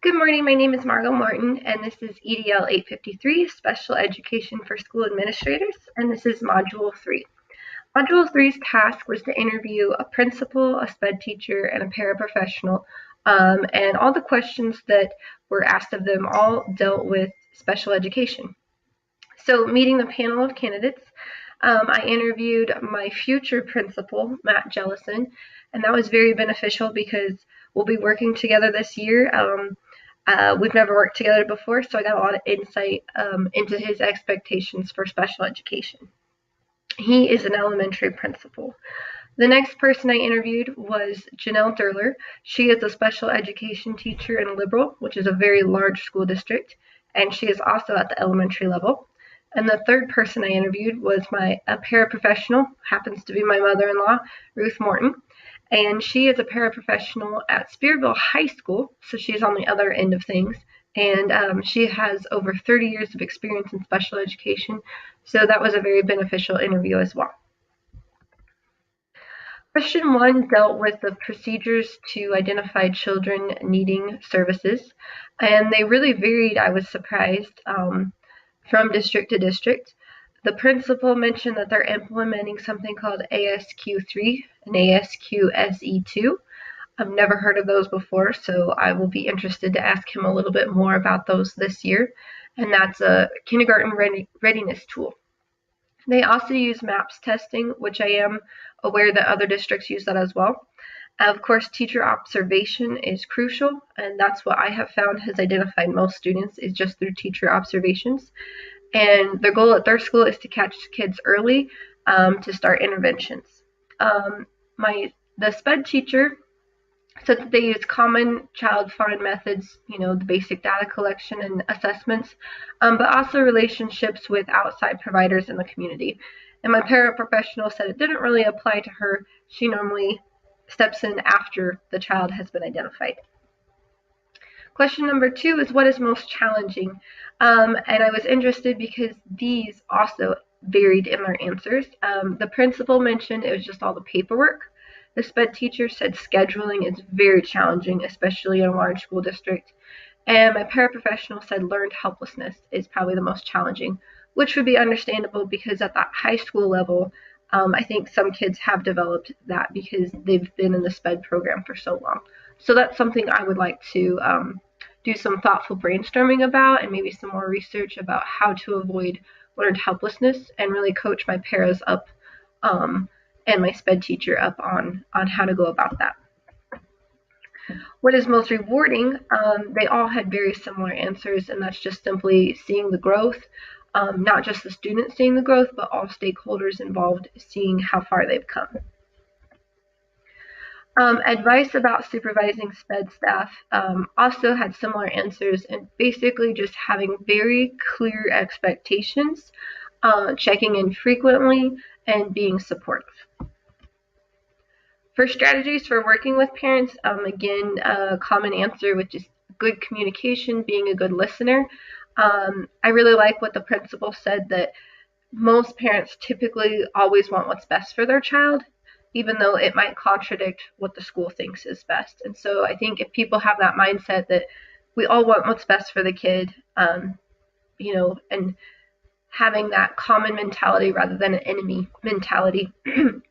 Good morning, my name is Margot Morton, and this is EDL 853, Special Education for School Administrators, and this is Module 3. Module 3's task was to interview a principal, a SPED teacher, and a paraprofessional, and all the questions that were asked of them all dealt with special education. So meeting the panel of candidates, I interviewed my future principal, Matt Jellison, and that was very beneficial because we'll be working together this year. We've never worked together before, so I got a lot of insight into his expectations for special education. He is an elementary principal. The next person I interviewed was Janelle Durler. She is a special education teacher in Liberal, which is a very large school district, and she is also at the elementary level. And the third person I interviewed was a paraprofessional, happens to be my mother-in-law, Ruth Morton. And she is a paraprofessional at Spearville High School, so she's on the other end of things. And she has over 30 years of experience in special education, so that was a very beneficial interview as well. Question 1 dealt with the procedures to identify children needing services, and they really varied, I was surprised, from district to district. The principal mentioned that they're implementing something called ASQ3 and ASQ-SE2. I've never heard of those before, so I will be interested to ask him a little bit more about those this year, and that's a kindergarten readiness tool. They also use MAPS testing, which I am aware that other districts use that as well. Of course, teacher observation is crucial, and that's what I have found has identified most students is just through teacher observations. And their goal at their school is to catch kids early to start interventions. The SPED teacher said that they use common child find methods, the basic data collection and assessments, but also relationships with outside providers in the community. And my paraprofessional said it didn't really apply to her. She normally steps in after the child has been identified. Question number 2 is what is most challenging? And I was interested because these also varied in their answers. The principal mentioned it was just all the paperwork. The SPED teacher said scheduling is very challenging, especially in a large school district. And my paraprofessional said learned helplessness is probably the most challenging, which would be understandable because at that high school level, I think some kids have developed that because they've been in the SPED program for so long. So that's something I would like to do some thoughtful brainstorming about and maybe some more research about how to avoid learned helplessness and really coach my paras up and my SPED teacher up on how to go about that. What is most rewarding? They all had very similar answers, and that's just simply seeing the growth, not just the students seeing the growth, but all stakeholders involved seeing how far they've come. Advice about supervising SPED staff also had similar answers, and basically just having very clear expectations, checking in frequently, and being supportive. For strategies for working with parents, again, a common answer with just good communication, being a good listener. I really like what the principal said, that most parents typically always want what's best for their child, even though it might contradict what the school thinks is best. And so I think if people have that mindset that we all want what's best for the kid, and having that common mentality rather than an enemy mentality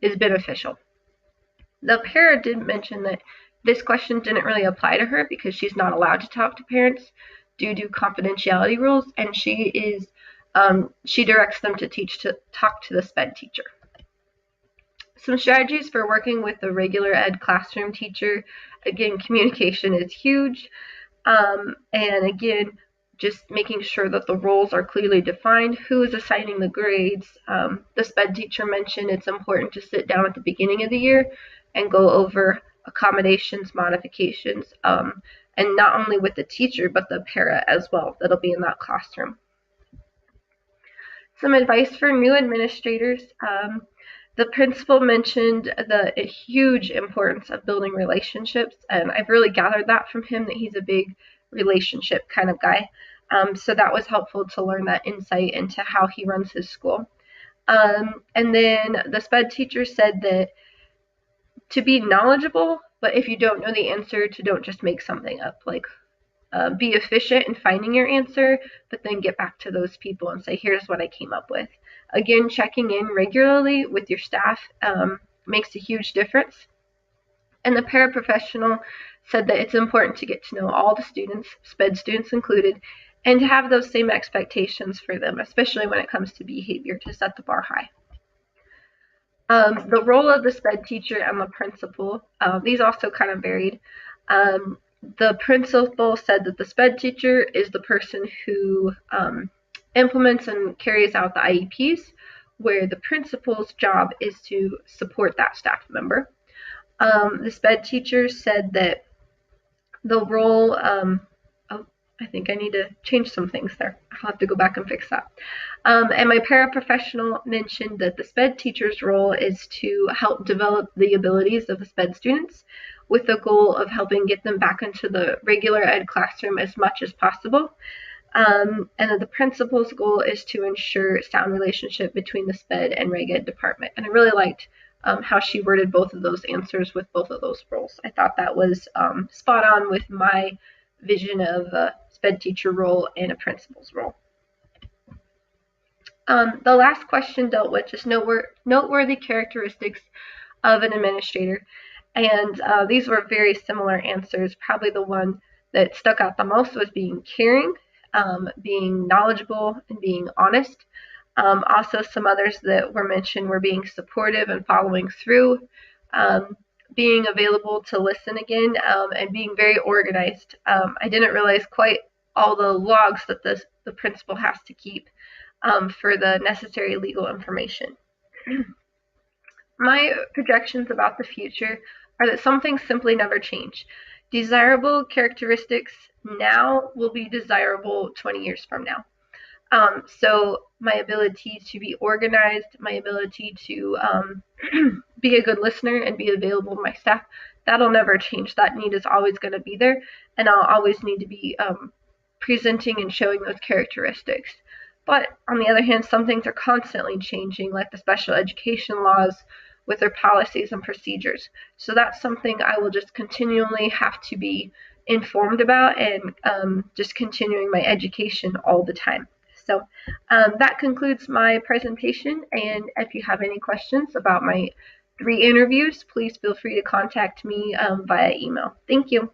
is beneficial. The para did mention that this question didn't really apply to her because she's not allowed to talk to parents due to confidentiality rules, and she directs them to talk to the SPED teacher. Some strategies for working with the regular ed classroom teacher. Again, communication is huge. And again, just making sure that the roles are clearly defined. Who is assigning the grades? The SPED teacher mentioned it's important to sit down at the beginning of the year and go over accommodations, modifications, and not only with the teacher, but the para as well that'll be in that classroom. Some advice for new administrators. The principal mentioned the huge importance of building relationships, and I've really gathered that from him, that he's a big relationship kind of guy. So that was helpful to learn that insight into how he runs his school. And then the SPED teacher said that to be knowledgeable, but if you don't know the answer, to don't just make something up. Like, be efficient in finding your answer, but then get back to those people and say, here's what I came up with. Again, checking in regularly with your staff makes a huge difference. And the paraprofessional said that it's important to get to know all the students, SPED students included, and to have those same expectations for them, especially when it comes to behavior, to set the bar high. The role of the SPED teacher and the principal, these also kind of varied. The principal said that the SPED teacher is the person who implements and carries out the IEPs, where the principal's job is to support that staff member. The SPED teacher said that the role, I think I need to change some things there. I'll have to go back and fix that. And my paraprofessional mentioned that the SPED teacher's role is to help develop the abilities of the SPED students with the goal of helping get them back into the regular ed classroom as much as possible. And that the principal's goal is to ensure sound relationship between the SPED and Reg Ed department. And I really liked how she worded both of those answers with both of those roles. I thought that was spot on with my vision of a SPED teacher role and a principal's role. The last question dealt with just noteworthy characteristics of an administrator. And these were very similar answers. Probably the one that stuck out the most was being caring, being knowledgeable, and being honest. Also, some others that were mentioned were being supportive and following through, being available to listen again, and being very organized. I didn't realize quite all the logs that the principal has to keep for the necessary legal information. My projections about the future are that some things simply never change. Desirable characteristics now will be desirable 20 years from now. So my ability to be organized, my ability to be a good listener and be available to my staff, that'll never change. That need is always going to be there, and I'll always need to be presenting and showing those characteristics. But on the other hand, some things are constantly changing, like the special education laws with their policies and procedures. So that's something I will just continually have to be informed about, and just continuing my education all the time. So that concludes my presentation, and if you have any questions about my 3 interviews, please feel free to contact me via email. Thank you.